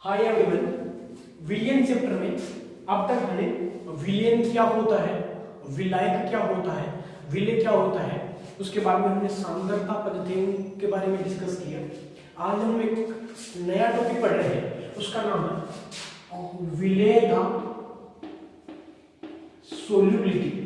Hi everyone, विलयन chapter में अब तक हमने विलयन क्या होता है, विलायक क्या होता है, विलय क्या होता है, उसके बाद में हमने सांद्रता पद्धतियों के बारे में डिस्कस किया। आज हम एक नया टॉपिक पढ़ रहे हैं, उसका नाम है विलय का सोल्यूबिलिटी।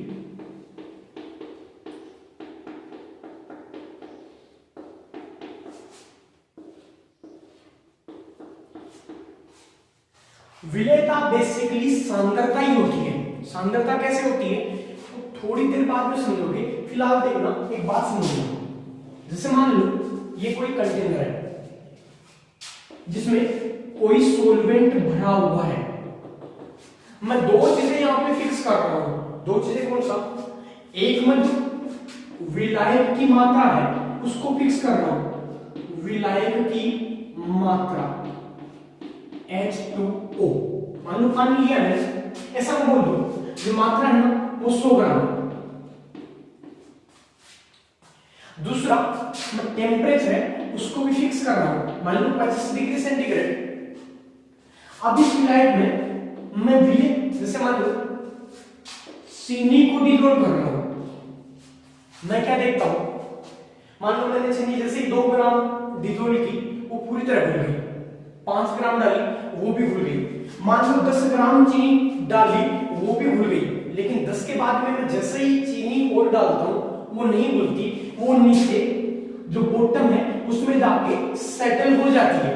विलयता बेसिकली सांद्रता ही होती है। सांद्रता कैसे होती है तो थोड़ी देर बाद में समझोगे, फिलहाल देखना एक बात समझना। जैसे मान लो ये कोई कंटेनर है जिसमें कोई सोलवेंट भरा हुआ है। मैं दो चीजें यहां पे फिक्स कर रहा हूं। दो चीजें कौन सा? एक मैं जो विलायक की मात्रा है उसको फिक्स कर रहा हूं, विलायक की मात्रा H2O। मान लो पानी लिया है, ऐसा बोल दो जो मात्रा है ना वो 100 ग्राम है। दूसरा मैं टेम्परेचर है उसको भी फिक्स कर रहा हूं, मान लो 25 डिग्री सेंटीग्रेड। अब इस विलायक में मैं विलय, जैसे मान लो चीनी को डिसॉल्व कर रहा हूं। मैं क्या देखता हूं, मान लो मैंने चीनी जैसे 2 ग्राम डिसॉल्व की, वो पूरी तरह घुल गई। 5 ग्राम डाली, वो भी घुल गई। मान लो 10 ग्राम चीनी डाली, वो भी घुल गई। लेकिन 10 के बाद में मैं जैसे ही चीनी और डालता हूं वो नहीं घुलती, वो नीचे जो बॉटम है उसमें जाके सेटल हो जाती है।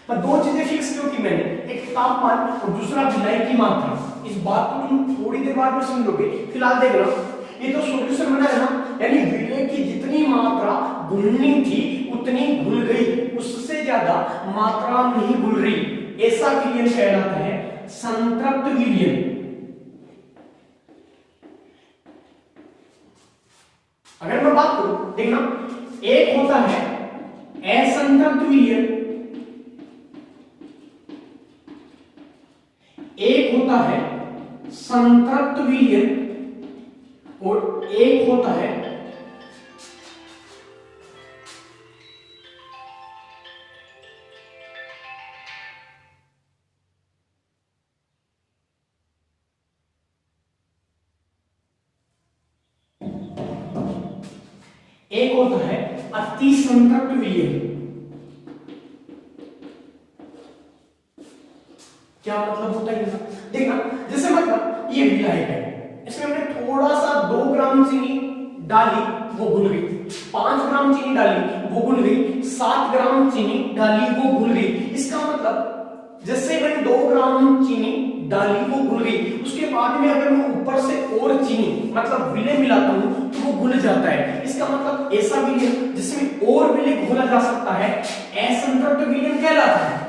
मैं दो चीजें फिक्स क्यों की मैंने, एक तापमान और दूसरा विलय की मात्रा। इस बात को तुम थोड़ी देर बाद में समझोगे, फिलहाल देख लो ये तो सॉल्यूशन बना है ना, यानी विलय की जितनी मात्रा घुलनी थी उतनी घुल गई, उससे ज्यादा मात्रा नहीं घुल रही। ऐसा विलयन कहलाता है संतृप्त विलयन। अगर मैं बात करूं, देखना एक होता है असंतृप्त विलयन, एक होता है संतृप्त विलयन और एक होता है अति संतृप्त विलयन। क्या मतलब होता है देखना, जैसे मतलब ये विलायक है, इसमें हमने थोड़ा सा 2 ग्राम चीनी डाली, वो घुल गई। 5 ग्राम चीनी डाली, वो घुल गई। 7 ग्राम चीनी डाली, वो घुल गई। इसका मतलब जैसे मैंने 2 ग्राम चीनी डाली, वो घुल गई। उसके बाद में अगर मैं ऊपर से और चीनी मतलब विलय मिलाता हूं तो वो घुल जाता है। इसका मतलब ऐसा विलय जिसमें और विलय घोला जा सकता है असंतृप्त विलयन कहलाता है।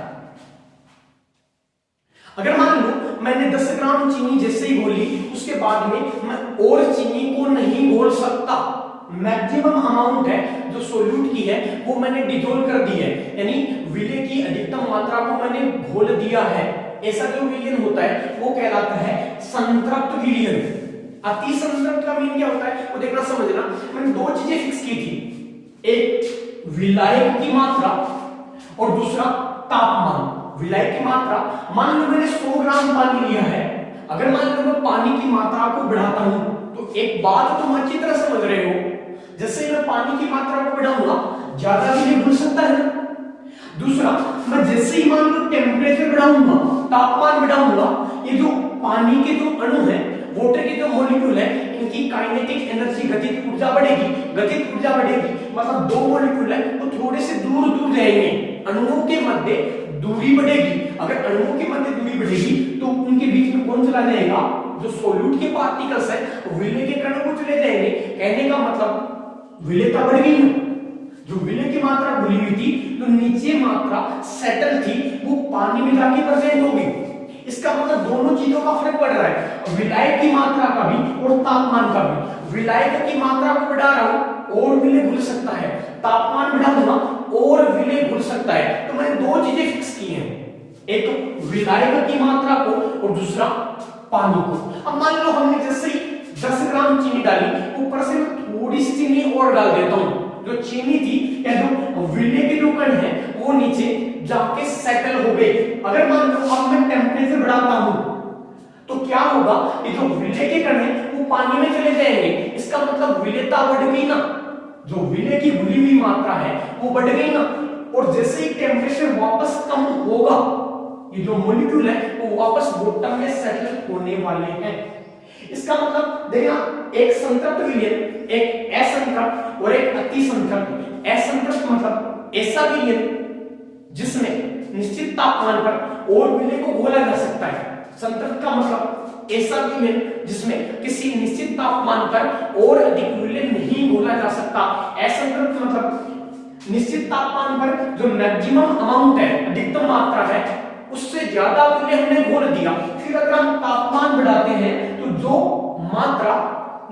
अगर मान लो मैंने 10 ग्राम चीनी जैसे ही घोली, उसके बाद में मैं और चीनी को नहीं घोल सकता। मैक्सिमम अमाउंट है जो सोल्यूट की है वो मैंने डिसॉल्व कर दी है, यानी विलय की अधिकतम मात्रा को मैंने घोल दिया है। ऐसा जो विलयन होता है वो कहलाता है संतृप्त विलयन। अति संतृप्त का मीन क्या होता है वो देखना, समझना। मैंने दो चीजें फिक्स की थी, एक विलायक की मात्रा और दूसरा तापमान। विलायक की मात्रा, मान लो मैंने 100 ग्राम पानी लिया है, अगर मान लो मैं पानी की मात्रा को बढ़ाता हूं तो एक बात तुम अच्छी तरह समझ रहे हो, जैसे मैं पानी की मात्रा को बढ़ाऊंगा ज्यादा विलय घुल सकता है ना। दूसरा, मैं जैसे ही मान लो टेम्परेचर बढ़ाऊंगा, तापमान बढ़ाऊंगा, ये जो पानी के जो अणु है, वाटर के जो मॉलिक्यूल है, इनकी काइनेटिक एनर्जी, गतिज ऊर्जा बढ़ेगी। गतिज ऊर्जा बढ़ेगी मतलब दो मॉलिक्यूल है वो थोड़े से दूर दूर जाएंगे, अणुओं के मध्य दूरी बढ़ेगी। अगर अणुओं के मध्य दूरी बढ़ेगी तो उनके बीच में कौन चला जाएगा, जो सोल्यूट के पार्टिकल्स है विलय के कणों को चले जाएंगे। कहने का मतलब विलयता बढ़ गई ना। जो विलय की मात्रा घुली हुई थी, तो नीचे मात्रा सेटल थी, वो पानी में जाके प्रेजेंट हो गई। इसका मतलब दोनों चीजों का फर्क पड़ रहा है, विलायक की मात्रा का भी और तापमान का भी। विलायक की मात्रा को बढ़ा रहा हूं और विलय घुल सकता है, तापमान बढ़ाऊंगा और विलय घुल सकता है। तो मैंने दो चीजें फिक्स की हैं, एक विलायक की मात्रा को और दूसरा पानी को। अब मान लो हमने जैसे ही 10 ग्राम चीनी डाली, ऊपर से मैं थोड़ी सी चीनी और डाल देता हूं, जो चीनी थी या जो विले के जो कण है वो नीचे जाके सेटल हो गए। अगर मान लो अब मैं टेम्परेचर बढ़ाता हूं तो क्या होगा, ये जो विले के कण है वो पानी में चले जाएंगे। इसका मतलब विलेयता बढ़ गई ना, जो विले की घुली हुई मात्रा है वो बढ़ गई ना। और जैसे ही टेम्परेचर वापस कम होगा, ये जो मॉलिक्यूल है वो वापस बॉटम में सेटल होने वाले हैं। इसका मतलब देखना, एक संतृप्त विलयन, एक असंतृप्त और एक अति संतृप्त। असंतृप्त मतलब ऐसा विलयन जिसमें निश्चित तापमान पर और विलय को घोला जा सकता है। संतृप्त का मतलब ऐसा विलयन जिसमें किसी निश्चित तापमान पर और अधिक विलय नहीं घोला जा सकता। असंतृप्त मतलब निश्चित तापमान पर जो मैक्सिमम अमाउंट है, अधिकतम मात्रा है, उससे ज्यादा विलय हमने घोल दिया। फिर अगर हम तापमान बढ़ाते हैं तो जो मात्रा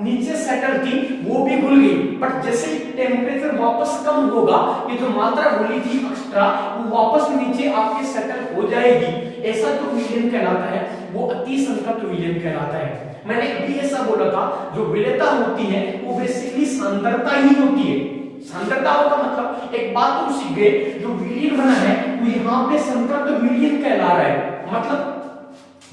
नीचे सेटल थी वो भी घुल गई, बट जैसे ही टेम्परेचर वापस कम होगा, ये जो मात्रा घुली थी एक्स्ट्रा वो वापस नीचे आके सेटल हो जाएगी। ऐसा जो विलयन कहलाता है वो अति संतृप्त विलयन कहलाता है। मैंने अभी ऐसा बोला था, जो विलयता होती है वो बेसिकली सांद्रता ही होती है। सांद्रता का मतलब एक बात तुम सीख गए, जो विलयन बना है वो यहाँ पे संतृप्त विलयन कहला रहा है। मतलब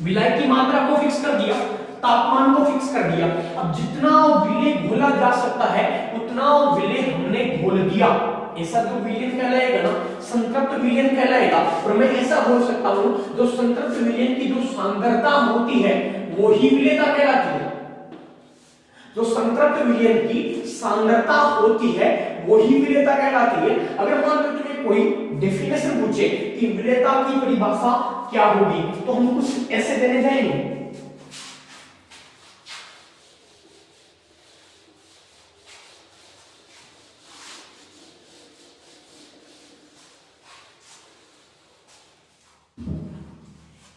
विलय की मात्रा को फिक्स कर दिया, तापमान को फिक्स कर दिया। अब जितना विलय घोला जा सकता है उतना विलय हमने घोल दिया। ऐसा जो विलयन कहलाएगा ना, संतृप्त विलयन कहलाएगा। और मैं ऐसा बोल सकता हूं, जो संतृप्त विलयन की जो सांद्रता होती है वो ही विलयता कहलाती है। जो संतृप्त विलयन की सांद्रता होती है वो ही विलयता कहलाती है। अगर मान लो तुम्हें कोई डेफिनेशन पूछे कि विलयता की परिभाषा क्या होगी, तो हम कुछ ऐसे देने जाएंगे।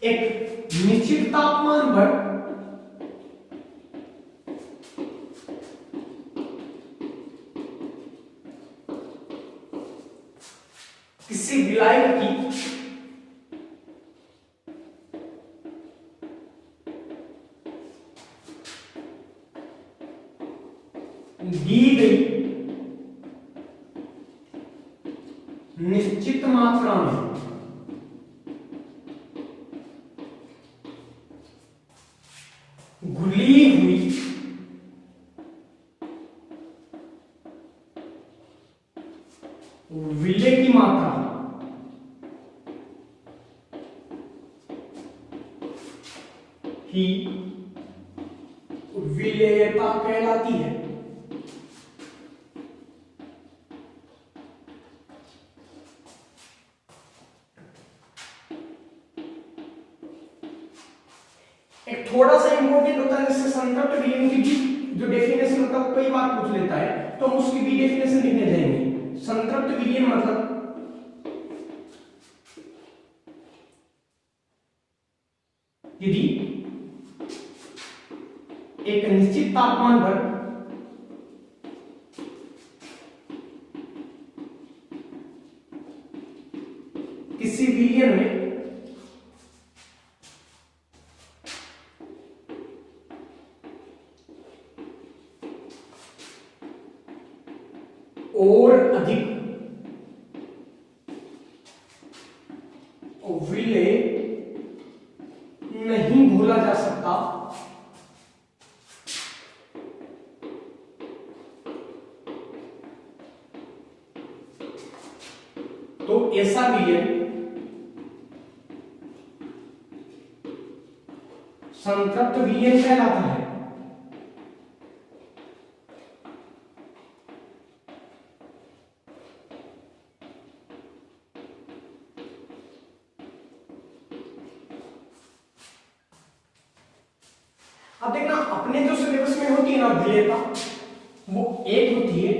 एक निश्चित तापमान पर किसी विलायक की दी गई निश्चित मात्रा में घुली हुई विलय की मात्रा ही विलयता कहलाती है। एक थोड़ा सा इंपॉर्टेंट होता है, जैसे संतृप्त विलयन की भी जो डेफिनेशन होता है कई बार पूछ लेता है, तो हम उसकी भी डेफिनेशन लिखने जाएंगे। संतृप्त विलयन मतलब यदि एक निश्चित तापमान पर किसी विलयन में और अधिक विलय नहीं घोला जा सकता, तो ऐसा विलयन संतृप्त विलयन कहलाता है। अब देखना, अपने जो सिलेबस में होती है ना विलयता, वो एक होती है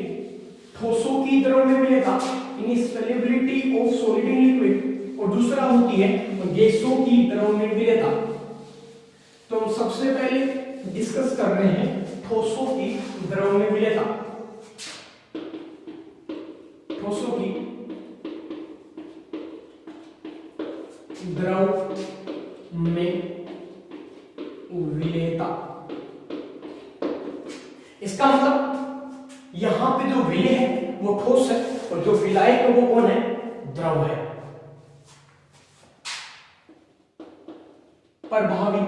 ठोसों की द्रव में विलयता, insolubility of solid in liquid, और दूसरा होती है गैसों की द्रव में विलयता। तो हम सबसे पहले डिस्कस कर रहे हैं ठोसों की द्रव में विलयता। ठोसों की द्रव में विलयता, इसका मतलब यहां पे जो जो विलेय है वो ठोस है और जो विलायक है वो कौन है, द्रव है। प्रभावित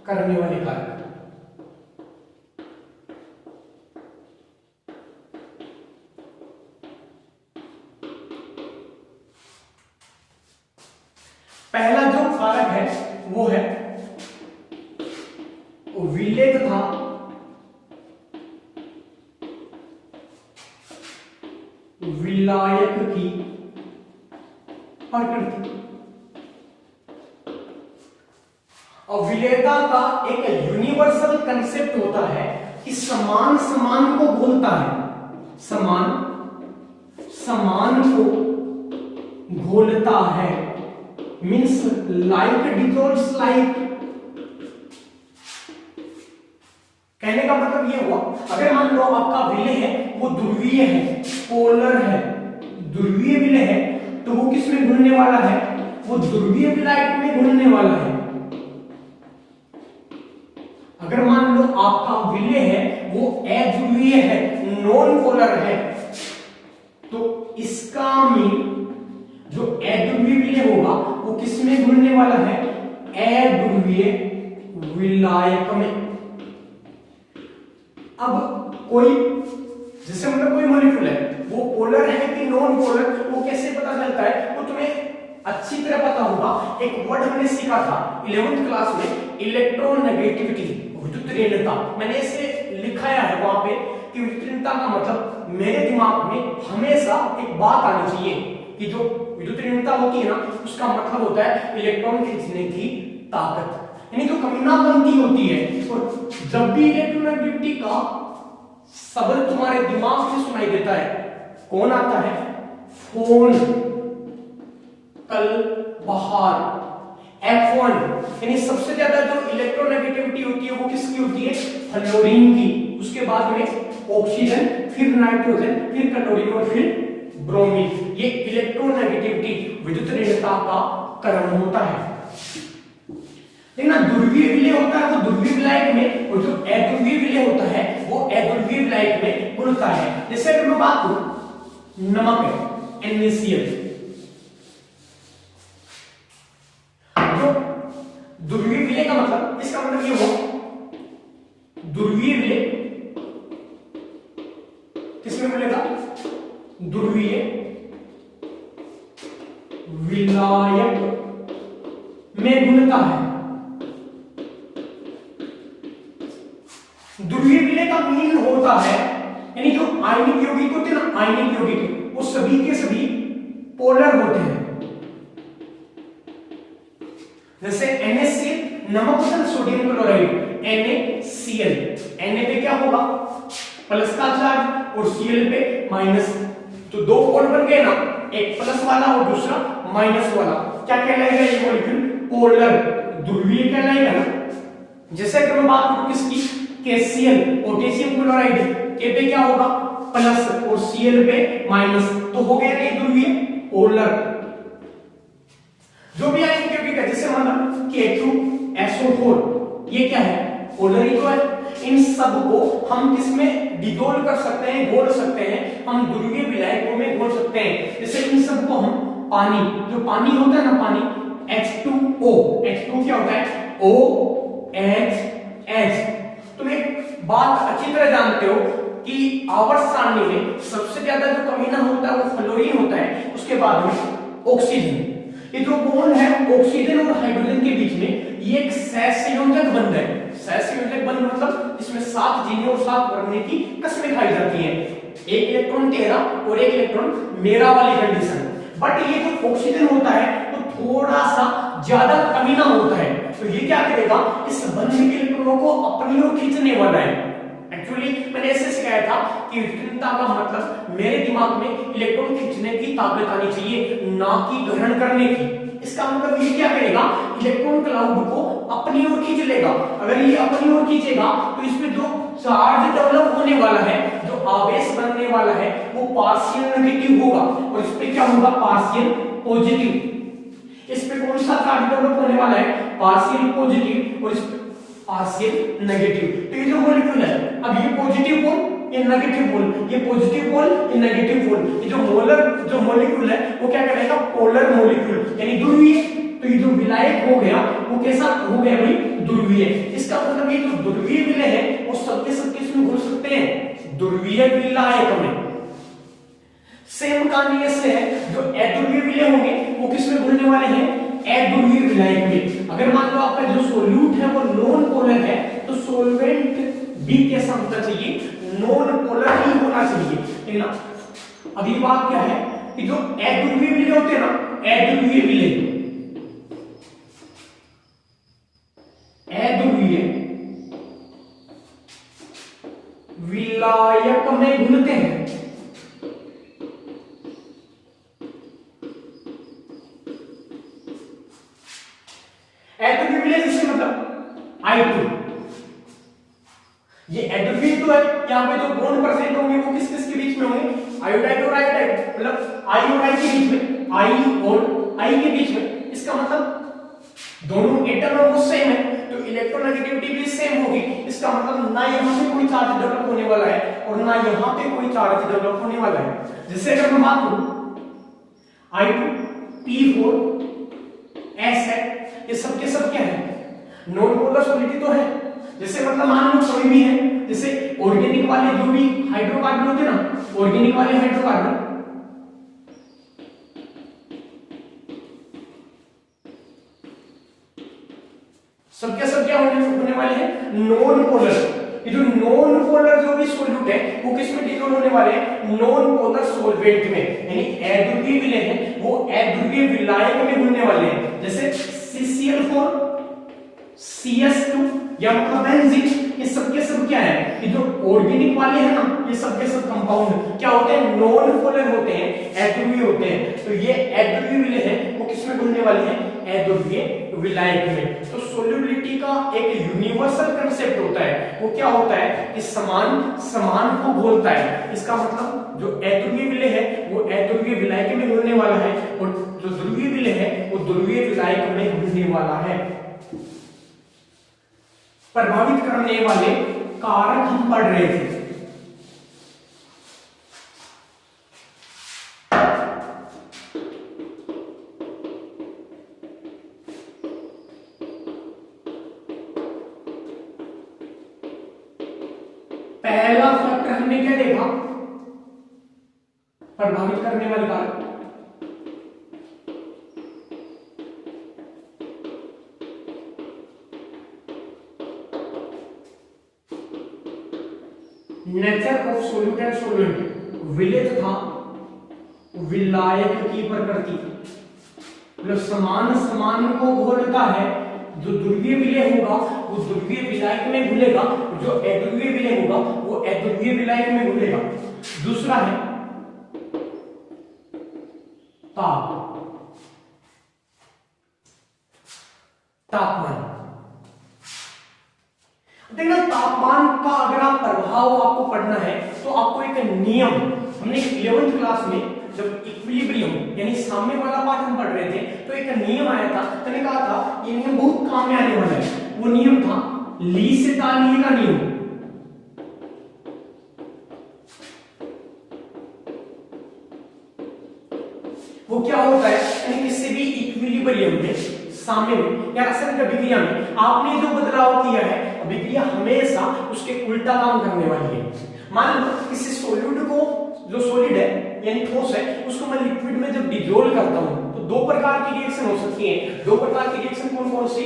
करने वाले कारक, पहला जो कारक है वो है विलेय तथा विलायक की प्रकृति। और विलेयता का एक यूनिवर्सल कंसेप्ट होता है कि समान समान को घोलता है, समान समान को घोलता है, मीन्स लाइक डिसॉल्व्स लाइक। कहने का मतलब ये हुआ, अगर मान लो आपका विलेय है वो ध्रुवीय है, पोलर है, ध्रुवीय विलेय है, तो वो किस में घुलने वाला है, वो ध्रुवीय विलायक में घुलने वाला है। अगर मान लो आपका विलेय है वो अध्रुवीय है, नॉन पोलर है, तो इसका मीन जो अध्रुवीय विलेय होगा वो किस में घुलने वाला है, अध्रुवीय विलायक में। अब कोई जैसे मतलब कोई मॉलिक्यूल है वो पोलर है कि नॉन पोलर, वो कैसे पता चलता है, वो तुम्हें अच्छी तरह पता होगा। एक वर्ड हमने सीखा था 11th क्लास में, इलेक्ट्रोनेगेटिविटी, विद्युत ऋणता। मैंने इसे लिखाया है वहां पे कि विद्युत ऋणता का मतलब मेरे दिमाग में हमेशा एक बात आनी चाहिए कि जो विद्युत ऋणता होती है ना, उसका मतलब होता है इलेक्ट्रॉन खींचने की ताकत, यानी जो कमीना बनती होती है। और जब भी इलेक्ट्रोनेगेटिविटी का शब्द तुम्हारे दिमाग में सुनाई देता है, कौन आता है, फोन, कल, बाहर, F1, यानी सबसे ज्यादा जो इलेक्ट्रोनेगेटिविटी होती है वो किसकी होती है, फ्लोरीन की। उसके बाद में ऑक्सीजन, फिर नाइट्रोजन, फिर क्लोरीन और फिर ब्रोमीन। ये इलेक्ट्रोनेगेटिविटी विद्युत ऋणता का कारण होता है। लेकिन ध्रुवीय विलेय होता है वो ध्रुवीय विलायक में, और जो अध्रुवीय विलेय होता है वो अध्रुवीय विलायक में घुलता है। जैसे अगर मैं बात करूं, नमक है NaCl, जो ध्रुवीय विलेय का मतलब, इसका मतलब ये हुआ ध्रुवीय विलेय किसमें मिलेगा, ध्रुवीय विलायक में घुलता है। ध्रुवीय विलेय का मीन होता है, यानी जो आयनिक यौगिक होते हैं ना, आयनिक यौगिक वो सभी के सभी पोलर होते हैं। जैसे NaCl, नमक होता है सोडियम क्लोराइड, NaCl, Na पे क्या होगा, प्लस का चार्ज, और Cl पे माइनस। तो दो पोल बन गए ना, एक प्लस वाला और दूसरा माइनस वाला। क्या कहलाएगा ये मॉलिक्यूल, पोलर, ध्रुवीय कहलाएगा ना। जैसे अगर मैं बात करूं किसकी, KCl, पोटेशियम क्लोराइड, के पे क्या होगा, प्लस, और Cl पे माइनस, तो हो गया ये ध्रुवीय, पोलर। जो भी आयनिक यौगिक है, जैसे मतलब K2SO4, ये क्या है, पोलर ही तो है। इन सब को हम किसमें डिसॉल्व कर सकते हैं, घोल सकते हैं, हम ध्रुवीय विलायकों में घोल सकते हैं। जैसे इन सब को हम पानी, जो पानी होता है ना, पानी H2O, H2 क्या होता है, OHH। तुम एक बात अच्छी तरह जानते हो कि आवर्त सारणी में सबसे ज्यादा जो कमीना होता है वो फ्लोरीन होता है, उसके बाद में ऑक्सीजन। ये जो बॉन्ड है ऑक्सीजन और हाइड्रोजन के बीच में, ये एक सहसंयोजक बंध है। सहसंयोजक बंध मतलब इसमें 7 जीने और 7 वर्णों की कस्में खाई जाती हैं, एक इलेक्ट्रॉन तेरा और एक इलेक्ट्रॉन मेरा वाली कंडीशन। बट ये जो ऑक्सीजन होता है वो थोड़ा सा ज्यादा कमीना होता है, तो ये क्या करेगा, इस बंध के इलेक्ट्रॉनों को अपनी ओर खींचने वाला है। एक्चुअली मैंने ऐसे सिखाया था कि विद्युतता का मतलब मेरे दिमाग में इलेक्ट्रॉन खींचने की ताकत आनी चाहिए, ना कि ग्रहण करने की। इसका मतलब ये क्या करेगा, इलेक्ट्रॉन क्लाउड को अपनी ओर खींच लेगा। अगर ये अपनी ओर खींचेगा तो इसमें जो चार्ज डेवलप होने वाला है, जो आवेश बनने वाला है, वो पार्शियल नेगेटिव होगा, और इस पे क्या होगा, पार्शियल पॉजिटिव। इस पे कौन सा चार्ज डेवलप होने वाला है, पार्शियल पॉजिटिव, और इस पे पार्शियल नेगेटिव। तो ये जो मॉलिक्यूल है, अब ये पॉजिटिव पोल ये नेगेटिव पोल, ये पॉजिटिव पोल, ये नेगेटिव पोल। ये जो मॉलिक्यूल है वो क्या करेगा, पोलर मॉलिक्यूल यानी ध्रुवीय। तो ये जो विलायक हो गया वो कैसा हो गया भाई, ध्रुवीय। इसका मतलब ये जो ध्रुवीय विलय है वो सबके सब किसमें घुल सकते हैं, ध्रुवीय विलायक में। सेम कहानी ऐसे है, जो अध्रुवीय विलय होंगे वो किसमें घुलने वाले हैं, अध्रुवीय विलायक में। अगर मान लो आपका जो सोल्यूट है वो नॉन पोलर है तो सॉल्वेंट भी कैसा होना चाहिए, नॉन पोलर ही होना चाहिए, ठीक ना। अगली बात क्या है कि जो अध्रुवीय विलय होते हैं ना, अध्रुवीय विलय विलायक में घुलते हैं। अध्रुवीय विलय जिससे मतलब I2, ये अध्रुवीय तो है, यहाँ पे जो बॉन्ड प्रेजेंट होंगे वो किस किस के बीच में होंगे, आयोडाइड और आयोडाइड, मतलब I और I के बीच में, I और I के बीच में। इसका मतलब दोनों एटम ऑलमोस्ट सेम है तो इलेक्ट्रोनेगेटिविटी भी सेम होगी। इसका मतलब ना यहाँ पे कोई चार्ज डेवलप होने वाला है और ना यहाँ पे कोई चार्ज डेवलप होने वाला है। जैसे अगर मैं बात करूं I2P4 S है, ये सब के सब क्या है, नॉन पोलर सॉलिड तो है। जैसे मतलब मान लो कोई भी है, जैसे ऑर्गेनिक वाले जो भी हाइड्रोकार्बन होते हैं ना, ऑर्गेनिक वाले हाइड्रोकार्बन सब क्या होने वाले हैं, नॉन पोलर। ये जो नॉन पोलर जो भी सॉल्यूट है वो किसमें डिसॉल्व होने वाले हैं, नॉन पोलर सॉल्वेंट में, यानी अध्रुवीय विलय है वो अध्रुवीय विलायक में घुलने वाले हैं। जैसे CCl4 CS2 या मतलब बेंजीन, ये सब के सब क्या है, ये जो ऑर्गेनिक वाले हैं ना, ये सब के सब कंपाउंड क्या होते हैं, नॉन पोलर होते हैं, अध्रुवीय होते हैं। तो ये अध्रुवीय विलय है वो किसमें घुलने वाले हैं, अध्रुवीय विलायक में। तो सोल्युबिलिटी का एक यूनिवर्सल कांसेप्ट होता है, वो क्या होता है कि समान को घोलता है। इसका मतलब जो अध्रुवीय विलय है वो अध्रुवीय विलायक में घुलने वाला है और जो ध्रुवीय विलय है वो ध्रुवीय विलायक में घुलने वाला है। प्रभावित करने वाले कारक हम पढ़ रहे थे। पहला फैक्टर हमने क्या देखा, प्रभावित करने वाले कारक। Nature of solute and solvent, विलय तथा विलायक की प्रकृति, मतलब समान को घोलता है। जो ध्रुवीय विलय होगा वो ध्रुवीय विलायक में घुलेगा, जो अध्रुवीय विलय होगा वो अध्रुवीय विलायक में घुलेगा। दूसरा है तापमान। देखना, तापमान का अगर आप प्रभाव आपको पढ़ना है तो आपको एक नियम, हमने 11th क्लास में जब इक्विलिब्रियम यानी साम्य वाला पाठ हम पढ़ रहे थे तो एक नियम आया था, तो मैंने कहा था ये नियम बहुत काम में आने वाला है। वो नियम था ली से तालिए का नियम। वो क्या होता है, यानी किसी भी इक्विलिब्रियम में, साम्य में या रासायनिक अभिक्रिया में आपने जो बदलाव किया है, अभिक्रिया हमेशा उसके उल्टा काम करने वाली है। मान लो किसी सॉल्यूट को, जो सॉलिड है यानी ठोस है, उसको मैं लिक्विड में जब डिसॉल्व करता हूं तो दो प्रकार की रिएक्शन हो सकती है। दो प्रकार की रिएक्शन कौन कौन सी,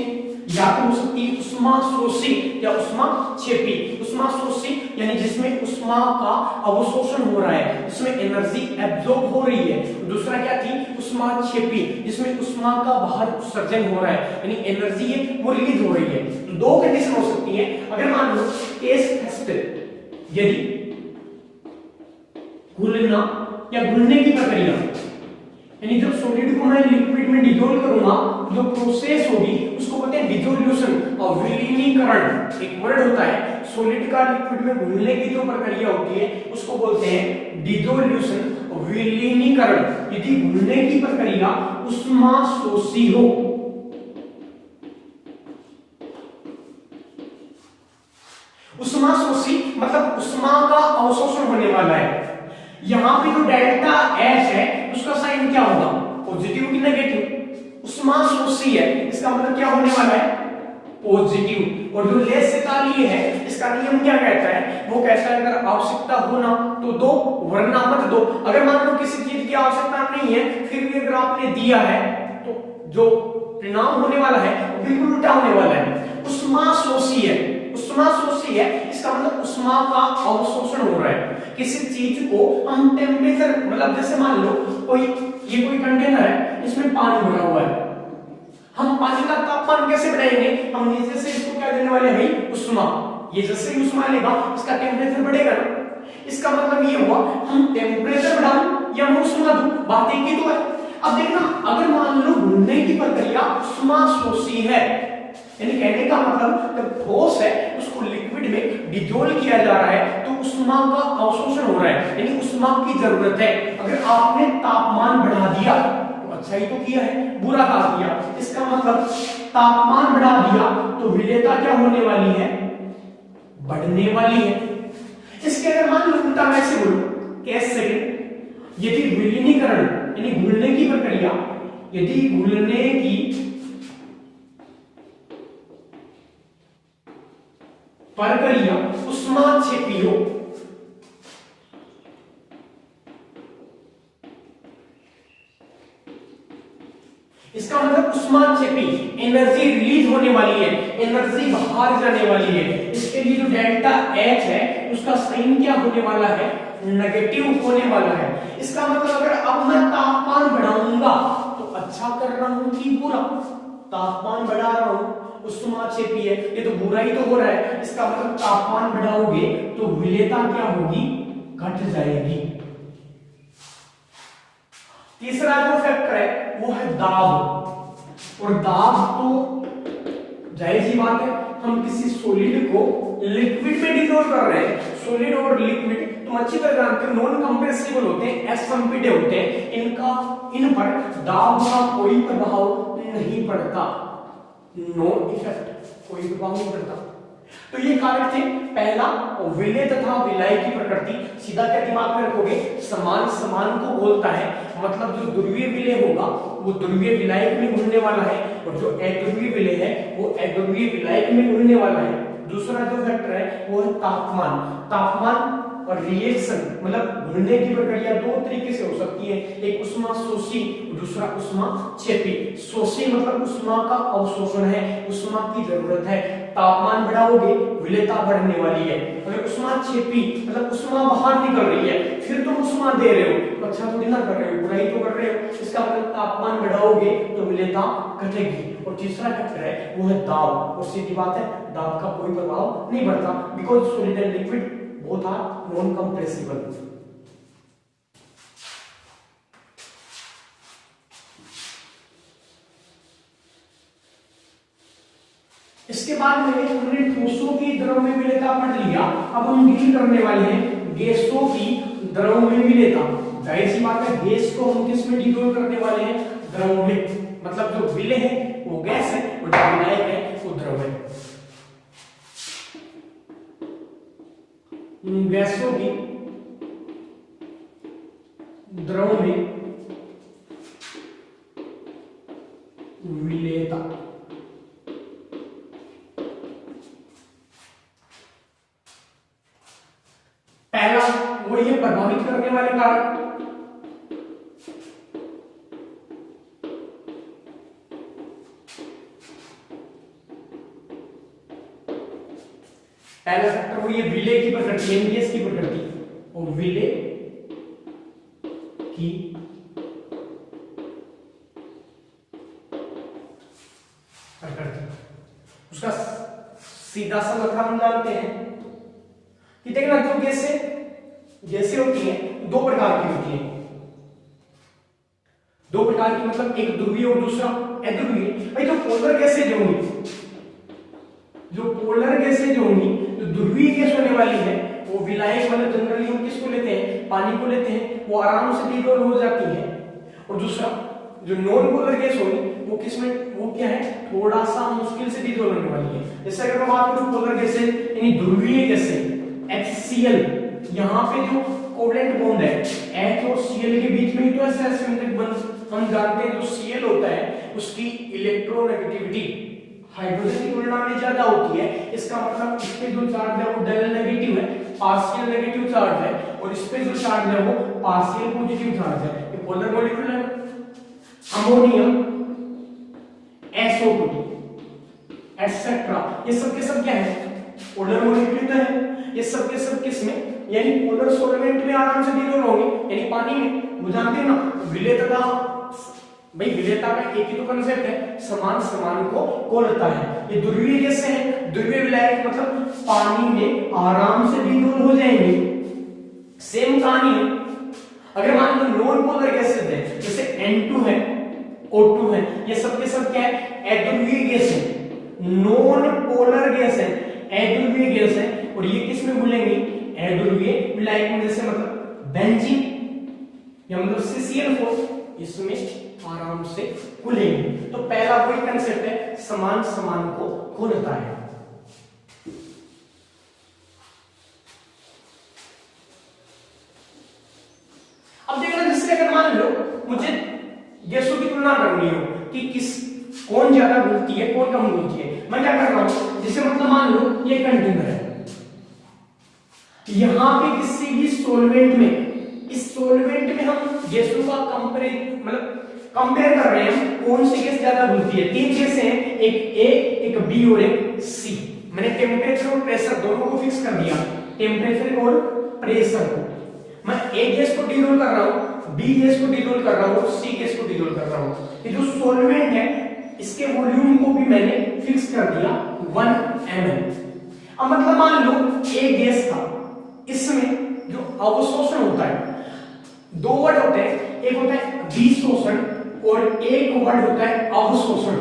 या तो हो सकती है उष्माशोषी या उष्माक्षेपी। उष्माशोषी यानी जिसमें उष्मा का अवशोषण हो रहा है, जिसमें एनर्जी एब्जॉर्ब हो रही है। दूसरा क्या थी, उष्माक्षेपी, जिसमें उष्मा का बाहर उत्सर्जन हो रहा है, यानी एनर्जी है वो रिलीज हो रही है। तो दो कंडीशन हो सकती है। अगर मान लो केस फर्स्ट, यदि घुलना या घुलने की प्रक्रिया, यानी जब सॉलिड को मैं लिक्विड में डिसॉल्व करूंगा, जो प्रोसेस होगी उसको बोलते हैं डिसोल्यूशन और विलीनीकरण। एक वर्ड होता है, सॉलिड का लिक्विड में घुलने की जो प्रक्रिया होती है उसको बोलते हैं डिसोल्यूशन और विलीनीकरण। यदि घुलने की प्रक्रिया उष्माशोषी हो, उष्माशोषी मतलब मतलब उष्मा का अवशोषण होने वाला है। यहां पे जो डेल्टा एच है उसका साइन क्या होगा, पॉजिटिव की नेगेटिव, उष्मा शोषी है, इसका मतलब क्या होने वाला है, पॉजिटिव। और जो लेसकालीय है इसका नियम क्या कहता है, वो कहता है अगर आवश्यकता हो ना तो दो वरना मत दो। अगर मान लो किसी चीज की आवश्यकता नहीं है फिर भी अगर आपने दिया है तो जो परिणाम होने वाला है वो बिल्कुल उल्टा होने वाला है, उष्मा शोषी है। उष्मा शोषी है इसका मतलब उष्मा का अवशोषण हो रहा है। किसी चीज को हम टेम्परेचर मतलब जैसे मान लो ये कोई कंटेनर है इसमें पानी भरा हुआ है, हम पानी का तापमान कैसे बढ़ाएंगे, हम नीचे से इसको क्या देने वाले हैं भाई, उष्मा। ये जैसे ही उष्मा लेगा इसका टेम्परेचर बढ़ेगा ना, इसका मतलब ये हुआ हम टेम्परेचर बढ़ाऊं या हम उष्मा दूं, बात एक ही तो है। अब देखना अगर मान लो घुलने की प्रक्रिया उष्मा शोषी है, यानी कहने का मतलब जब ठोस है उसको लिक्विड में डिजोल्व किया जा रहा है तो उष्मा का अवशोषण हो रहा है, यानी उष्मा की जरूरत है। अगर आपने तापमान बढ़ा दिया तो अच्छा ही तो किया है, बुरा काम किया। इसका मतलब तापमान बढ़ा दिया तो विलेयता क्या होने वाली है, बढ़ने वाली है। इसके अगर मान लो उल्टा मैं ऐसे बोलूं, कैसे, यदि विलीनीकरण यानी घुलने की प्रक्रिया, यदि घुलने की प्रक्रिया उष्माक्षेपी हो, इसका मतलब उष्माक्षेपी, एनर्जी रिलीज होने वाली है, एनर्जी बाहर जाने वाली है। इसके लिए जो डेल्टा एच है उसका साइन क्या होने वाला है, नेगेटिव होने वाला है। इसका मतलब अगर अब मैं तापमान बढ़ाऊंगा तो अच्छा कर रहा हूं कि बुरा, तापमान बढ़ा रहा हूं उष्माक्षेपी है, ये तो बुरा ही तो हो रहा है। इसका मतलब तापमान बढ़ाओगे तो विलेयता क्या होगी, घट जाएगी। तीसरा जो फैक्टर है वो है दाब, और दाब तो जाहिर सी बात है, हम किसी सॉलिड को लिक्विड में डिसॉल्व कर रहे हैं। सॉलिड और लिक्विड तुम अच्छी तरह जानते हो नॉन कंप्रेसिबल होते हैं, एसएमपीडी होते हैं, इन पर दाब का कोई प्रभाव नहीं पड़ता, नो इफेक्ट, कोई प्रभाव नहीं पड़ता। तो ये कारक थे। पहला विलेय तथा विलायक की प्रकृति, सीधा क्या दिमाग में रखोगे, समान समान को बोलता है, मतलब जो ध्रुवीय विलेय होगा वो ध्रुवीय विलायक में घुलने वाला है, और जो अध्रुवीय विलेय है वो अध्रुवीय विलायक में घुलने वाला है। दूसरा जो फैक्टर है वो है तापमान। तापमान और रिएक्शन मतलब घुलने की प्रक्रिया दो तरीके से हो सकती है, एक उष्मा शोषी, दूसरा उष्मा क्षेपी। शोषी मतलब उष्मा का अवशोषण है, उष्मा की जरूरत है, तापमान बढ़ाओगे विलेयता बढ़ने वाली है। अगर उष्मा क्षेपी मतलब उष्मा बाहर निकल रही है फिर तुम उष्मा दे रहे हो तो अच्छा थोड़ी ना कर रहे हो, बुराई तो कर रहे हो। इसका मतलब तापमान बढ़ाओगे तो विलेयता घटेगी। और तीसरा फैक्टर है वो है दाब, और सीधी बात है दाब का कोई प्रभाव नहीं पड़ता, because solid and liquid both are non-compressible। इसके बाद में हमने ठोसों की द्रव में विलेयता पढ़ लिया। अब हम डील करने वाले हैं गैसों की द्रव में विलेयता। जाहिर सी बात है गैस को हम किस में डिसॉल्व करने वाले हैं, द्रव में। मतलब जो विलेय है वो गैस है और जो विलायक है वो द्रव है। गैसों की द्रव में विलेयता, पहला वो ये प्रभावित करने वाले कारक, पहला फैक्टर वो ये विलेय की प्रकृति, गैस की प्रकृति, और विलेय की प्रकृति। उसका सीधा सा मतलब हम जानते हैं कि देखना जो गैसें होती हैं दो प्रकार की होती हैं, दो प्रकार की मतलब एक ध्रुवीय और दूसरा अध्रुवीय। भाई जो पोलर गैसें जो होंगी, जो पोलर गैसें जो होंगी, जो ध्रुवीय गैस होने वाली है वो विलायक मतलब जनरली हम किसको लेते हैं, पानी को लेते हैं, वो आराम से डिसॉल्व हो जाती है। और दूसरा जो नॉन पोलर गैस होगी वो किसमें, वो क्या है, थोड़ा सा मुश्किल से डिसॉल्व होने वाली है। जैसे अगर मैं बात करूं पोलर गैसें यानी ध्रुवीय गैसें, HCl, यहाँ पे जो कोवेलेंट बॉन्ड है H और Cl के बीच में ही तो ऐसा सिमेट्रिक बॉन्ड हम जानते हैं। जो Cl होता है उसकी इलेक्ट्रोनेगेटिविटी हाइड्रोजन की तुलना में ज्यादा होती है। इसका मतलब इस पे जो चार्ज है वो डबल नेगेटिव है, पार्शियल नेगेटिव चार्ज है, और इस पे जो चार्ज है वो पार्शियल पॉजिटिव चार्ज है। ये पोलर मॉलिक्यूल है। अमोनियम, SO2 एटसेट्रा, ये सब के सब क्या है? पोलर मॉलिक्यूल है। ये सब के सब किस में, यानी पोलर सॉल्वेंट में आराम से डिसॉल्व होंगे, यानी पानी में। वो जानते हैं ना विलेयता, भाई विलेयता का एक ही तो कांसेप्ट है, समान समान को कोलता है। ये ध्रुवीय गैसें हैं, ध्रुवीय विलायक मतलब पानी में आराम से डिसॉल्व हो जाएंगे। सेम कहानी है अगर मान लो नॉन पोलर गैसेस है, जैसे N2 है, O2 है, ये सब के सब क्या है? अध्रुवीय गैस है, नॉन पोलर गैस है, अध्रुवीय गैस है। और ये किस में घुलेंगे? अध्रुवीय विलायक में, जैसे मतलब बेंजीन या मतलब CCl4, इसमें आराम से घुलेंगे। तो पहला वही कंसेप्ट है, समान समान को घुलता है। अब देखना, जैसे अगर मान लो मुझे गैसों की तुलना करनी हो कि कौन ज्यादा घुलती है कौन कम घुलती है, मैं क्या कर रहा हूं, जैसे मतलब मान लो ये कंटेनर है, यहां पे किसी भी सॉल्वेंट में, इस सॉल्वेंट में हम गैसों का कंपेयर कर रहे हैं, कौन सी गैस ज्यादा घुलती है। तीन गैसें हैं, एक A, एक B और एक C। मैंने टेम्परेचर और प्रेशर दोनों को फिक्स कर दिया, टेम्परेचर और प्रेशर को। मैं A गैस को डिसॉल्व कर रहा हूं, B गैस को डिसॉल्व कर रहा हूं, C गैस को डिसॉल्व कर रहा हूं। ये जो सॉल्वेंट है इसके वॉल्यूम को भी मैंने फिक्स कर दिया 1 ml। अब मतलब मान लो A गैस का इसमें जो अवशोषण होता है, दो वर्ड होते हैं, एक होता है विशोषण और एक वर्ड होता है अवशोषण।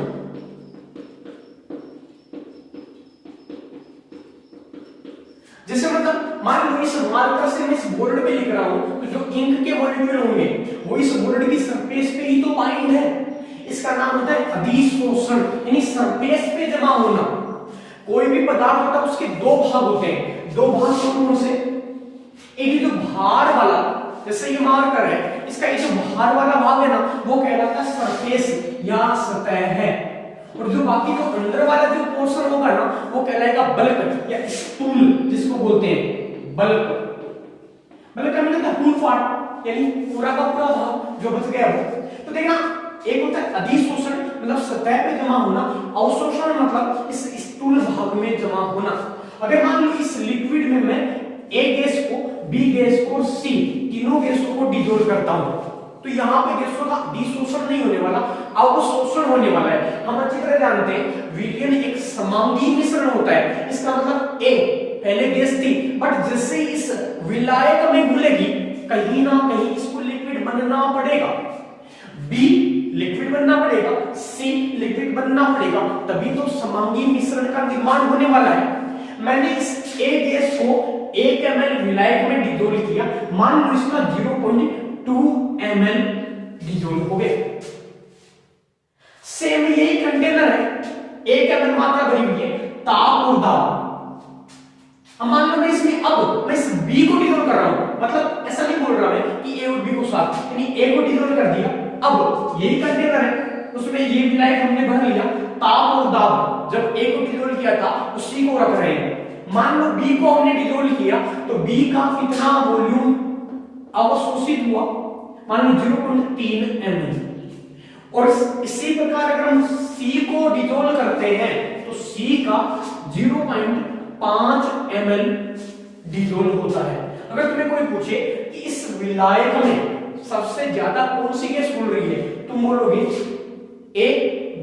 जैसे मतलब मान लो इस मार्कर से मैं इस बोर्ड पे लिख रहा हूं, तो जो इंक के मॉलिक्यूल होंगे वो इस बोर्ड की सरफेस पे ही तो बाइंड है। इसका नाम होता है अधिशोषण, यानी सरफेस पे जमा होना। कोई भी पदार्थ होता है उसके दो भाग होते हैं, दो भाग कौन से? एक जो भार वाला, जैसे ये मार्कर है, इसका ये जो भार वाला भाग है ना वो कहलाता है सरफेस या सतह है, और जो बाकी जो अंदर वाला जो पोर्शन होगा ना वो कहलाएगा बल्क या स्टूल, जिसको बोलते हैं बल्क। बल्क का मतलब फुल पार्ट, यानी पूरा का पूरा भाग जो बच गया वो। तो देखना, एक होता है अधिशोषण मतलब सतह पे जमा होना, अवशोषण मतलब इस स्टूल भाग में जमा होना। अगर मान लो इस लिक्विड में मैं A गैस को, B गैस को, C तीनों गैसों को डिसॉल्व करता हूं, तो यहाँ पे गैसों का डिशोषण नहीं होने वाला, अवशोषण होने वाला है। हम अच्छी तरह जानते हैं विलयन एक समांगी मिश्रण होता है। इसका मतलब A पहले गैस थी, बट जैसे इस विलायक में घुलेगी कहीं ना कहीं इसको लिक्विड बनना पड़ेगा, B लिक्विड बनना पड़ेगा, C लिक्विड बनना पड़ेगा, तभी तो समांगी मिश्रण का निर्माण होने वाला है। मैंने इस A गैस को 1 ml विलायक में डिसॉल्व किया, मान लो इसका 0.2 ml डिसॉल्व हो गया। सेम यही कंटेनर है, 1 ml मात्रा भरी हुई है, ताप और दाब। अब मान लो मैं इसमें, अब मैं इस B को डिसॉल्व कर रहा हूं, मतलब ऐसा नहीं बोल रहा मैं कि A और B को साथ, यानी A को डिसॉल्व कर दिया, अब यही कंटेनर है, उसमें ये विलायक हमने भर लिया, ताप और दाब जब A को डिसॉल्व किया था उसी को रख रहे हैं। मान लो B को हमने डिसॉल्व किया तो B का कितना वॉल्यूम अवशोषित हुआ, मान लो 0.3 ml। और इसी प्रकार अगर हम C को डिसॉल्व करते हैं तो C का 0.5 ml डिसॉल्व होता है। अगर तुम्हें कोई पूछे कि इस विलायक में सबसे ज्यादा कौन सी गैस घुल रही है, तुम बोलोगे A,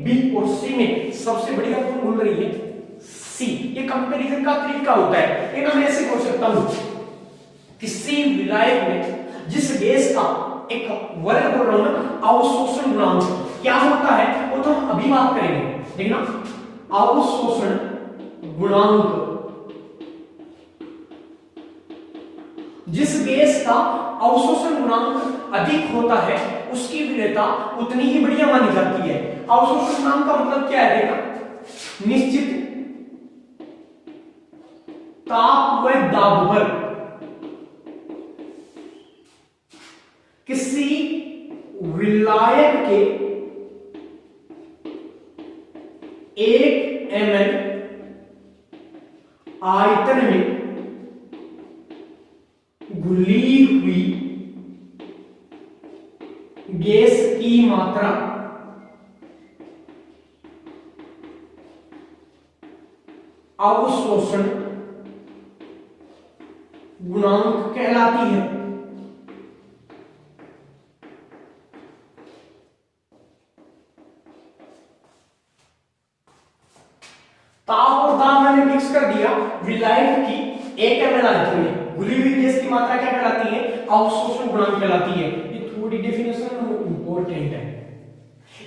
B और C में सबसे बढ़िया कौन घुल रही है? C। ये कंपैरिजन का तरीका होता है। लेकिन मैं ऐसे बोल सकता हूं किसी विलायक में जिस गैस का एक वर्ग बोल रहा हूं ना, अवशोषण गुणांक क्या होता है वो तो हम अभी बात करेंगे। देखना, अवशोषण गुणांक, जिस गैस का अवशोषण गुणांक अधिक होता है उसकी विलेयता उतनी ही बढ़िया मानी जाती है। अवशोषण गुणांक का मतलब क्या है? देखना, निश्चित ताप व दाब पर किसी विलायक के 1 ml आयतन में घुली हुई गैस की मात्रा अवशोषण गुणांक कहलाती है। ताप और दाब मैंने फिक्स कर दिया। विलायक की 1 ml आयतन में घुली हुई गैस की मात्रा क्या कहलाती है? अवशोषण गुणांक कहलाती है। ये थोड़ी डेफिनेशन इंपॉर्टेंट है।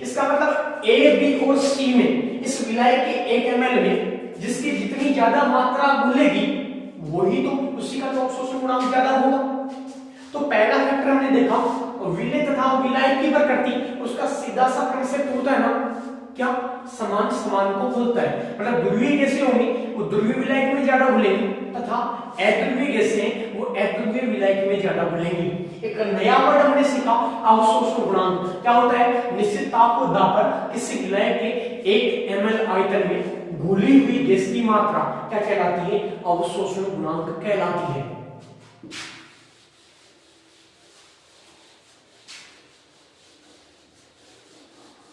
इसका मतलब ए, बी और सी में इस विलायक के 1 ml में जिसकी जितनी ज्यादा मात्रा घुलेगी वही तो उसी का तो अवशोषण गुणांक ज्यादा होगा। तो पहला फैक्टर हमने देखा विलेय तथा विलायक की प्रकृति, उसका सीधा सा कंसेप्ट होता है ना, क्या समान समान को घुलता है। मतलब ध्रुवीय गैसें होंगी वो ध्रुवीय विलायक में ज्यादा घुलेंगी तथा अध्रुवीय गैसें वो अध्रुवीय विलायक में ज्यादा घुलेंगी। एक नया वर्ड हमने सीखा अवशोषण गुणांक। क्या होता है? निश्चित ताप और दाब पर किसी विलायक के 1 ml आयतन में घुली हुई गैस की मात्रा क्या कहलाती है? अवशोषण गुणांक कहलाती है।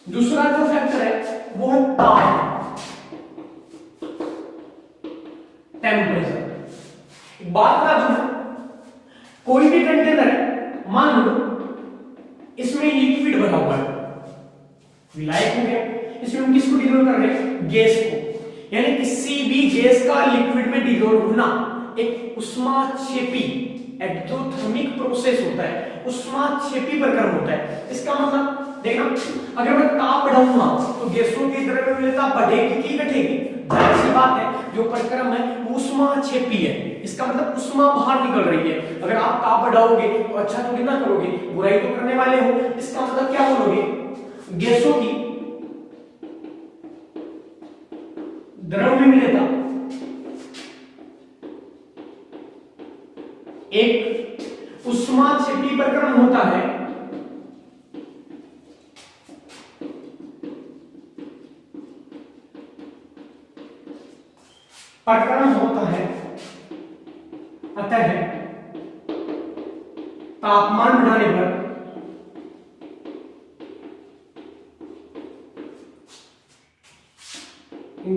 दूसरा जो फैक्टर है वो है ताप, टेम्परेचर। बात बता दूं, कोई भी कंटेनर है, मान लो इसमें लिक्विड भरा हुआ है, विलायक हो गया, इसमें हम किसको डिसॉल्व कर रहे हैं? गैस को। यानी किसी भी गैस का लिक्विड में डिसॉल्व होना एक उष्माक्षेपी एक्सोथर्मिक प्रोसेस होता है, उष्माक्षेपी प्रक्रम होता है। इसका मतलब देखना, अगर मैं ताप बढ़ाऊंगा तो गैसों की द्रव्यता बढ़ेगी कि घटेगी? जाहिर सी बात है, जो प्रक्रम है वो उष्माक्षेपी है। इसका मतलब उष्मा बाहर निकल रही है। अगर आप ताप बढ़ाओगे तो अच्छा थोड़ी ना करोगे, बुराई तो करने वाले हो। इसका मतलब क्या बोलोगे? गैसों की द्रव्यता एक उष्माक्षेपी प्रक्रम होता है, प्रक्रम होता है, अतः तापमान बढ़ाने पर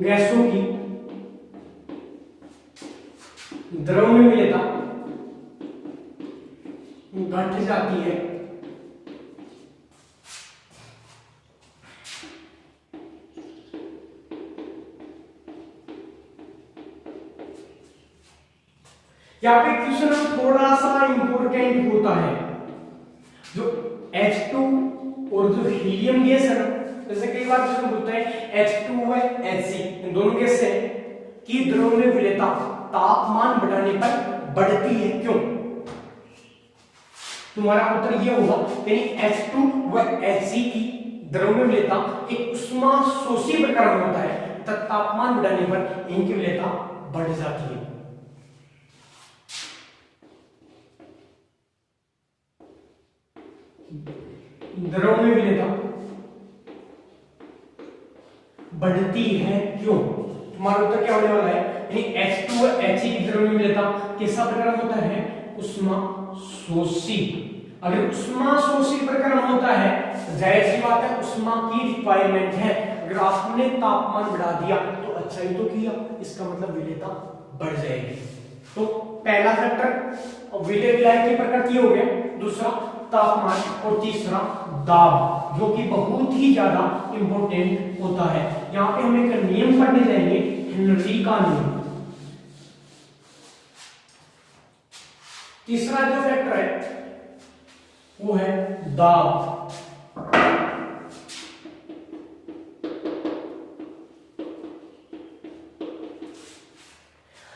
गैसों की द्रव्यता घट जाती है। यहाँ पे क्वेश्चन थोड़ा सा इंपॉर्टेंट होता है। जो H2 और जो हीलियम गैस है ना, जैसे कई बार क्वेश्चन पूछते हैं H2 व Hc, इन दोनों गैस की द्रव्यता तापमान बढ़ाने पर बढ़ती है, क्यों? तुम्हारा उत्तर यह होगा, यानी H2 व Hc की द्रव्यता एक उष्मा शोषी प्रक्रम होता है, तब तापमान बढ़ाने पर इनकी विलेयता बढ़ जाती है। द्रव्यता बढ़ती है, क्यों? तुम्हारा उत्तर क्या होने वाला है? यानी H2 व He की द्रव्यता कैसा प्रक्रम होता है? उष्मा शोषी। अगर उष्मा शोषी प्रक्रम होता है, जाहिर सी बात है उष्मा की रिक्वायरमेंट है। अगर आपने तापमान बढ़ा दिया तो अच्छा ही तो किया, इसका मतलब विलेयता बढ़ जाएगी। तो पहला फैक्टर विलेय विलायक की प्रकृति हो गया, दूसरा तापमान और तीसरा दाब, जो कि बहुत ही ज्यादा इंपॉर्टेंट होता है। यहाँ पे हम एक नियम पढ़ने जाएंगे, हेनरी का नियम। तीसरा जो फैक्टर है वो है दाब।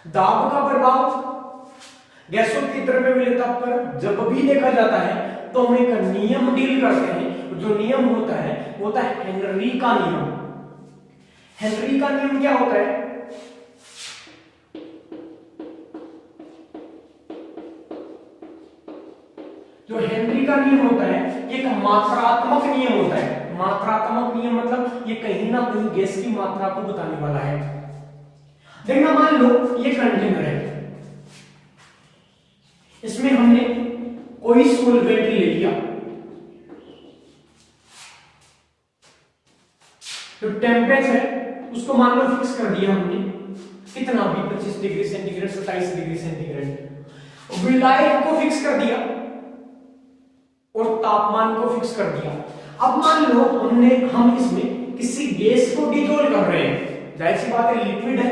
दाब का प्रभाव गैसों की द्रव्यता पर जब भी देखा जाता है तो हम एक नियम डील करते हैं। जो नियम होता है वो होता है हेनरी का नियम। हेनरी का नियम क्या होता है? हेनरी का नियम होता है, एक मात्रात्मक नियम होता है। मात्रात्मक नियम मतलब ये कहीं ना कहीं गैस की मात्रा को बताने वाला है। देखना, मान लो ये कंटेनर है, इसमें हमने कोई सॉल्वेंट ले लिया, तो टेम्परेचर उसको मान लो फिक्स कर दिया हमने, कितना भी 25 डिग्री सेंटीग्रेड, 27 डिग्री सेंटीग्रेड। विलायक को फिक्स कर दिया और तापमान को फिक्स कर दिया। अब मान लो हम इसमें किसी गैस को डिसॉल्व कर रहे हैं, जाहिर सी बात है लिक्विड है,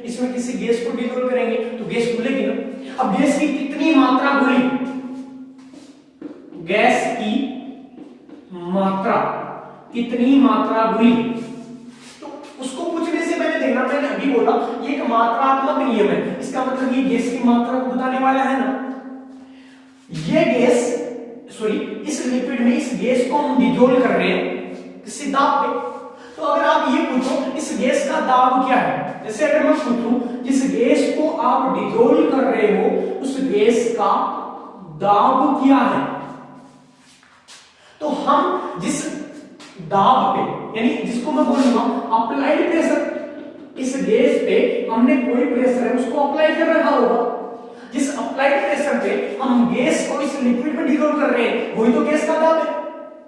इसमें किसी गैस को डिसॉल्व करेंगे तो गैस घुलेगी ना। अब गैस की कितनी मात्रा घुली, गैस की मात्रा कितनी मात्रा घुली, तो उसको पूछने से पहले देखना, मैंने अभी बोला ये एक मात्रात्मक नियम है, इसका मतलब ये गैस की मात्रा को बताने वाला है ना। ये गैस इस लिक्विड में इस गैस को हम डिसॉल्व कर रहे हैं किसी दाब पे, तो अगर आप ये पूछो इस गैस का दाब क्या है, जैसे अगर मैं पूछूं जिस गैस को आप डिसॉल्व कर रहे हो उस गैस का दाब क्या है, तो हम जिस दाब पे, यानी जिसको मैं बोलूंगा अप्लाइड प्रेशर, इस गैस पे हमने कोई प्रेशर है उसको अप्लाई कर रखा होगा, जिस अप्लाइड प्रेशर पे हम गैस को इस लिक्विड में डिसॉल्व कर रहे हैं वही तो गैस का दाब है।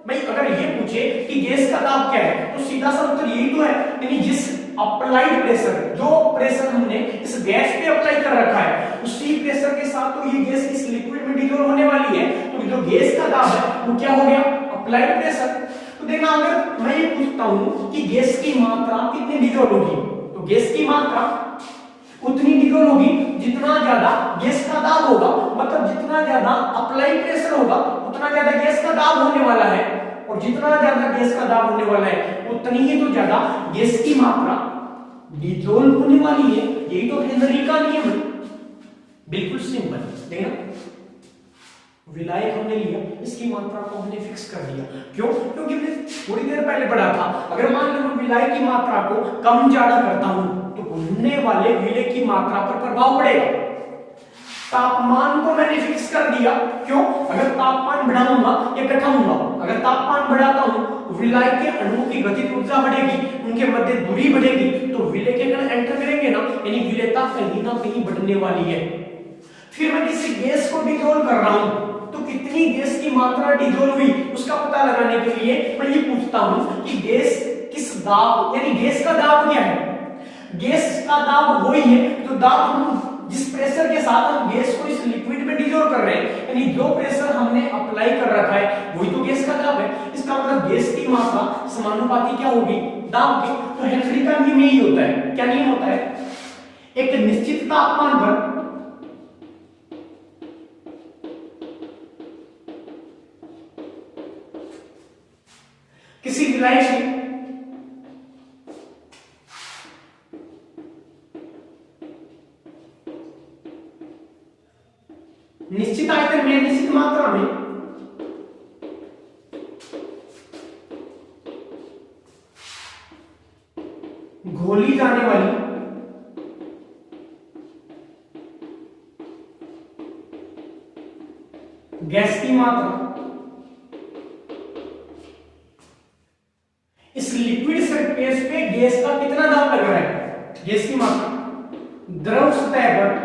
भाई अगर ये पूछे कि गैस का दाब क्या है तो सीधा सा उत्तर यही तो है, यानी जिस अप्लाइड प्रेशर, जो प्रेशर हमने इस गैस पे अप्लाई कर रखा है उसी प्रेशर के साथ तो ये गैस इस लिक्विड में डिसॉल्व होने वाली है, तो जो गैस का दाब है वो क्या हो गया, अप्लाइड प्रेशर। तो देखना, अगर मैं ये पूछता हूं कि गैस की मात्रा कितनी डिसॉल्व होगी, तो गैस की मात्रा उतनी डिसॉल्व होगी जितना ज्यादा गैस का दाब होगा, मतलब जितना ज्यादा अप्लाई प्रेशर होगा उतना ज्यादा गैस का दाब होने वाला है, और जितना ज्यादा गैस का दाब होने वाला है उतनी ही तो ज्यादा गैस की मात्रा डिसॉल्व होने वाली है। यही तो हेनरी का नियम है, बिल्कुल सिंपल। देखना, विलायक हमने लिया, इसकी मात्रा को हमने फिक्स कर दिया, क्यों, क्योंकि हमने थोड़ी देर पहले पढ़ा था अगर मान लो मैं विलायक की मात्रा को कम ज्यादा करता हूं तो घुलने वाले विलायक की मात्रा पर प्रभाव पड़ेगा। तापमान को मैंने फिक्स कर दिया, क्यों, अगर तापमान बढ़ाऊंगा या घटाऊंगा, अगर तापमान बढ़ाता हूं विलायक के अणुओं की गतिज ऊर्जा बढ़ेगी, उनके मध्य दूरी बढ़ेगी, तो विलय के कण एंटर करेंगे ना, यानी विलयता कहीं ना कहीं बढ़ने वाली है। फिर मैं किसी गैस को डिसॉल्व कर रहा हूं तो कितनी गैस की मात्रा डिसॉल्व हुई उसका पता लगाने के लिए मैं ये पूछता हूं कि गैस किस दाब, यानी गैस का दाब क्या है। गैस का दाब वही है जो दाब हम जिस प्रेशर के साथ हम गैस को इस लिक्विड में डिसॉल्व कर रहे हैं, यानी जो प्रेशर हमने अप्लाई कर रखा है वही तो गैस का दाब है। इसका मतलब गैस की मात्रा समानुपाती क्या होगी, दाब की। तो हेनरी का नियम यही होता है। क्या नियम होता है, एक निश्चित तापमान पर किसी विलायक में निश्चित आयतन में, निश्चित मात्रा में घोली जाने वाली गैस की मात्रा इस लिक्विड सरफेस पे गैस का कितना दाब लग रहा है, गैस की मात्रा द्रव सतह पर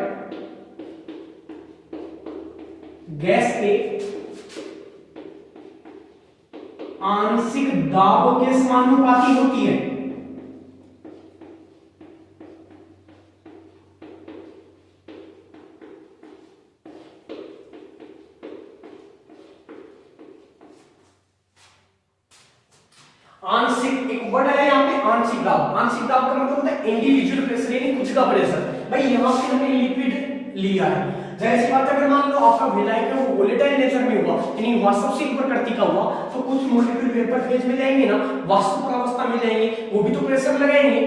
गैस के आंशिक दाब के समानुपाती होती है। आंशिक एक वर्ड है यहाँ पे, आंशिक दाब। आंशिक दाब का मतलब होता है इंडिविजुअल प्रेशर, यानी कुछ का प्रेशर। भाई यहाँ पे हमने लिक्विड लिया है, जाहिर सी बात है अगर मान लो आपका विलायक है वो वोलेटाइल नेचर में हुआ, यानी वाष्पशील प्रकृति का हुआ, तो कुछ मॉलिक्यूल वेपर फेज में जाएंगे ना, वाष्प अवस्था में जाएंगे, वो भी तो प्रेशर लगाएंगे,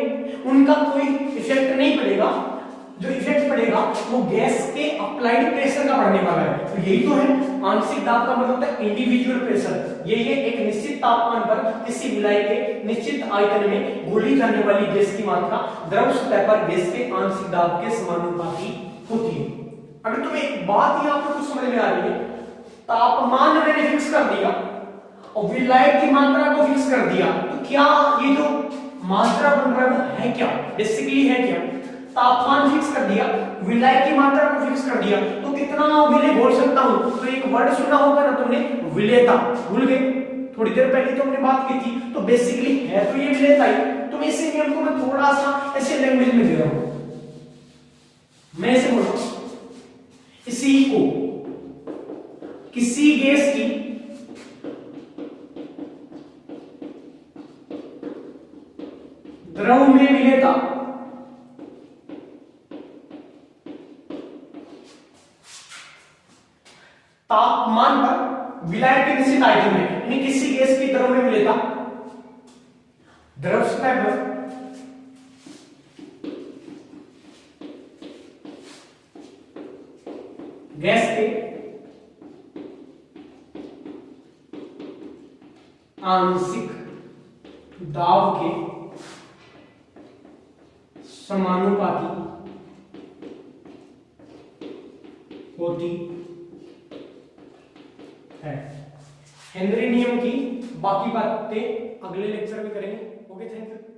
उनका कोई इफेक्ट नहीं पड़ेगा। जो इफेक्ट पड़ेगा वो गैस के अप्लाइड प्रेशर का बढ़ने वाला है। तो यही तो है आंशिक दाब का मतलब होता है इंडिविजुअल प्रेशर। ये एक निश्चित तापमान पर किसी विलायक के निश्चित आयतन में घोली जाने वाली गैस की मात्रा द्रव सतह पर गैस के आंशिक दाब के समानुपाती होती है। अगर तुम्हें एक बात यहाँ पर कुछ समझ में आ रही है, तापमान मैंने फिक्स कर दिया और विलायक की मात्रा को फिक्स कर दिया, तो क्या ये जो मात्रा बन रहा है वो है क्या, बेसिकली है क्या, तापमान फिक्स कर दिया, विलायक की मात्रा को फिक्स कर दिया, तो कितना विलेय घोल सकता हूं। तो एक वर्ड सुना होगा ना तुमने, विलेयता, भूल गए, थोड़ी देर पहले तो हमने बात की थी, तो बेसिकली है तो ये विलेयता ही। तो मैं इसी नियम को मैं थोड़ा सा ऐसे लैंग्वेज में दे रहा हूं, मैं ऐसे बोल रहा हूं, इसी को किसी गैस की द्रव में विलेयता तापमान पर विलायक के निश्चित आयतन में, यानी किसी गैस की द्रव में विलेयता द्रव सतह पर गैस के आंशिक दाब के समानुपाती होती है। हेनरी नियम की बाकी बातें अगले लेक्चर में करेंगे। Okay, thank you.